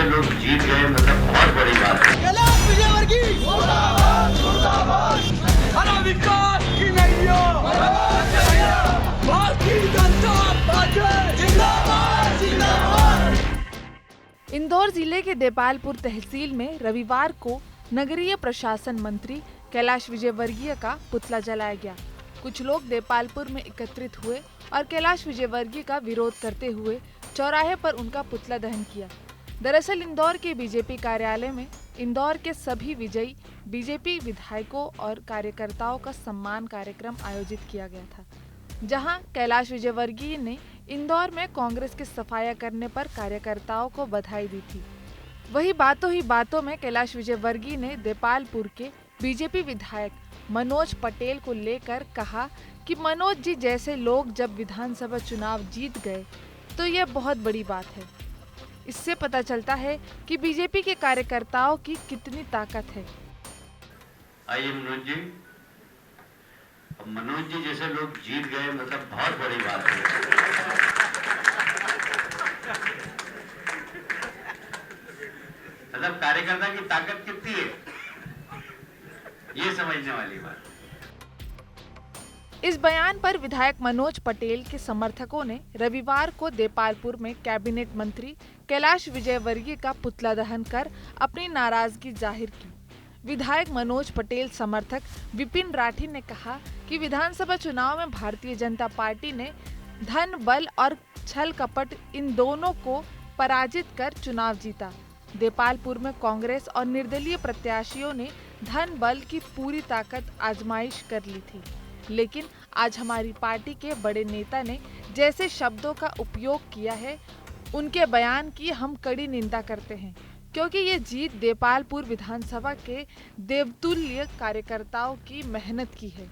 जैसे लोग जीत गए, मतलब बहुत बड़ी बात है। कैलाश विजयवर्गीय मुर्दाबाद मुर्दाबाद, हरा विकास की नैया, भारतीय जनता पार्टी जिंदाबाद जिंदाबाद। इंदौर जिले के देपालपुर तहसील में रविवार को नगरीय प्रशासन मंत्री कैलाश विजयवर्गीय का पुतला जलाया गया। कुछ लोग देपालपुर में एकत्रित हुए और कैलाश विजयवर्गीय का विरोध करते हुए चौराहे पर उनका पुतला दहन किया। दरअसल इंदौर के बीजेपी कार्यालय में इंदौर के सभी विजयी बीजेपी विधायकों और कार्यकर्ताओं का सम्मान कार्यक्रम आयोजित किया गया था, जहां कैलाश विजयवर्गीय ने इंदौर में कांग्रेस के सफाया करने पर कार्यकर्ताओं को बधाई दी थी। वही बातों ही बातों में कैलाश विजयवर्गीय ने देपालपुर के बीजेपी विधायक मनोज पटेल को लेकर कहा कि मनोज जी जैसे लोग जब विधानसभा चुनाव जीत गए तो यह बहुत बड़ी बात है। इससे पता चलता है कि बीजेपी के कार्यकर्ताओं की कितनी ताकत है। आइए मनोज जी, अब मनोज जी जैसे लोग जीत गए, मतलब बहुत बड़ी बात है। मतलब कार्यकर्ता की ताकत कितनी है, ये समझने वाली बात। इस बयान पर विधायक मनोज पटेल के समर्थकों ने रविवार को देपालपुर में कैबिनेट मंत्री कैलाश विजयवर्गीय का पुतला दहन कर अपनी नाराजगी जाहिर की। विधायक मनोज पटेल समर्थक विपिन राठी ने कहा कि विधानसभा चुनाव में भारतीय जनता पार्टी ने धन बल और छल कपट इन दोनों को पराजित कर चुनाव जीता। देपालपुर में कांग्रेस और निर्दलीय प्रत्याशियों ने धन बल की पूरी ताकत आजमाइश कर ली थी, लेकिन आज हमारी पार्टी के बड़े नेता ने जैसे शब्दों का उपयोग किया है, उनके बयान की हम कड़ी निंदा करते हैं, क्योंकि ये जीत देपालपुर विधानसभा के देवतुल्य कार्यकर्ताओं की मेहनत की है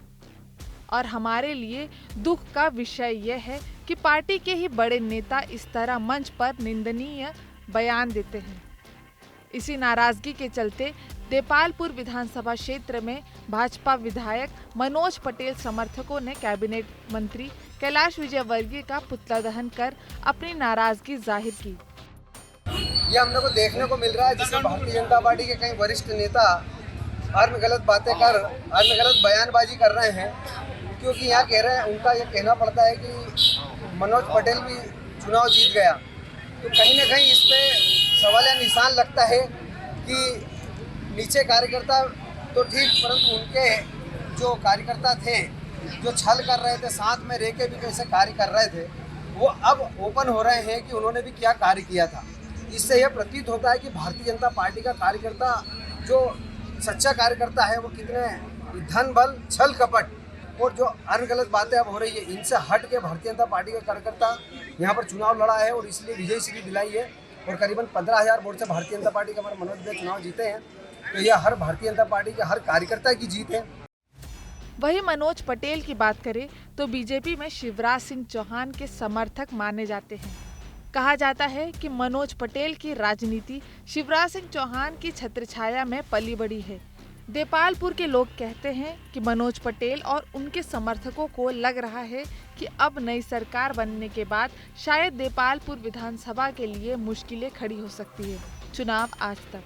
और हमारे लिए दुख का विषय यह है कि पार्टी के ही बड़े नेता इस तरह मंच पर निंदनीय बयान देते हैं। इसी नाराजगी के चलते देपालपुर विधानसभा क्षेत्र में भाजपा विधायक मनोज पटेल समर्थकों ने कैबिनेट मंत्री कैलाश विजयवर्गीय का पुतला दहन कर अपनी नाराजगी जाहिर की। ये हम लोग को देखने को मिल रहा है, जिसमें भारतीय जनता पार्टी के कई वरिष्ठ नेता हर में गलत बातें कर हर में गलत बयानबाजी कर रहे हैं, क्योंकि यहाँ कह रहे हैं, उनका ये कहना पड़ता है कि मनोज पटेल भी चुनाव जीत गया। तो कहीं ना कहीं इस पे सवाल या निशान लगता है कि नीचे कार्यकर्ता तो ठीक, परंतु उनके जो कार्यकर्ता थे जो छल कर रहे थे, साथ में रह के भी कैसे कार्य कर रहे थे, वो अब ओपन हो रहे हैं कि उन्होंने भी क्या कार्य किया था। इससे यह प्रतीत होता है कि भारतीय जनता पार्टी का कार्यकर्ता जो सच्चा कार्यकर्ता है वो कितने धन बल छल कपट और जो अन्य गलत बातें अब हो रही है, इनसे हट के भारतीय जनता पार्टी का कार्यकर्ता यहाँ पर चुनाव लड़ा है और इसलिए विजय श्री दिलाई है और करीबन 15,000 वोट से भारतीय जनता पार्टी के हमारे मनोज भाई चुनाव जीते हैं। तो यह हर भारतीय जनता पार्टी के हर कार्यकर्ता की जीत है। वही मनोज पटेल की बात करें तो बीजेपी में शिवराज सिंह चौहान के समर्थक माने जाते हैं। कहा जाता है कि मनोज पटेल की राजनीति शिवराज सिंह चौहान की छत्रछाया में पली बड़ी है। देपालपुर के लोग कहते हैं कि मनोज पटेल और उनके समर्थकों को लग रहा है कि अब नई सरकार बनने के बाद शायद देपालपुर विधानसभा के लिए मुश्किलें खड़ी हो सकती है। चुनाव आज तक।